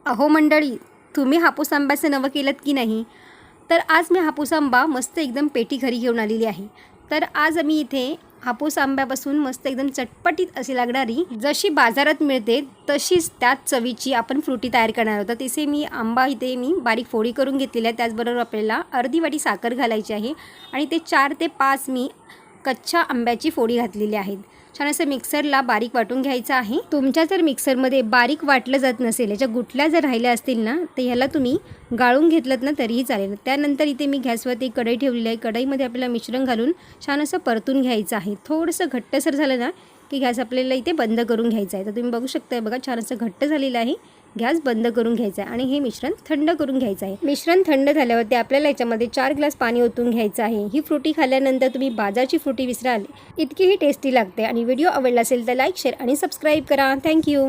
अहो मंडळी, तुम्ही हापूस आंब्याचं नवं केलंत की नाही? तर आज मी हापूस आंबा मस्त एकदम पेटी घरी घेऊन आलेली आहे. तर आज आम्ही इथे हापूस आंब्यापासून मस्त एकदम चटपटीत अशी लागणारी जशी बाजारात मिळते तशीच त्याच चवीची आपण फ्रुटी तयार करणार आहोत. तिथे मी आंबा इथे मी बारीक फोडी करून घेतलेली आहे. त्याचबरोबर आपल्याला अर्धी वाटी साखर घालायची आहे आणि ते 4 ते 5 मी कच्च्या आंब्याची फोडी घातलेली आहेत. छान असं मिक्सरला बारीक वाटून घ्यायचं आहे. तुमच्या जर मिक्सरमध्ये बारीक वाटलं जात नसेल, याच्या गुठल्या जर राहिल्या असतील ना, तर ह्याला तुम्ही गाळून घेतलत ना तरीही चालेल. त्यानंतर इथे मी गॅसवरती कढई ठेवलेली आहे. कढईमध्ये आपल्याला मिश्रण घालून छान असं परतून घ्यायचं आहे. थोडंसं घट्टसर झालं ना की गॅस आपल्याला इथे बंद करून घ्यायचा आहे. तर तुम्ही बघू शकता बघा, छान असं घट्ट झालेलं आहे. गॅस बंद करून घ्यायचा आहे आणि हे मिश्रण थंड करून घ्यायचं आहे. मिश्रण थंड झाल्यावरती आपल्याला याच्यामध्ये 4 ग्लास पाणी ओतून घ्यायचं आहे. ही फ्रुटी खाल्ल्यानंतर तुम्ही बाजारची फ्रुटी विसराल इतकी ही टेस्टी लागते. आणि व्हिडिओ आवडला असेल तर लाईक, शेअर आणि सबस्क्राईब करा. थँक्यू.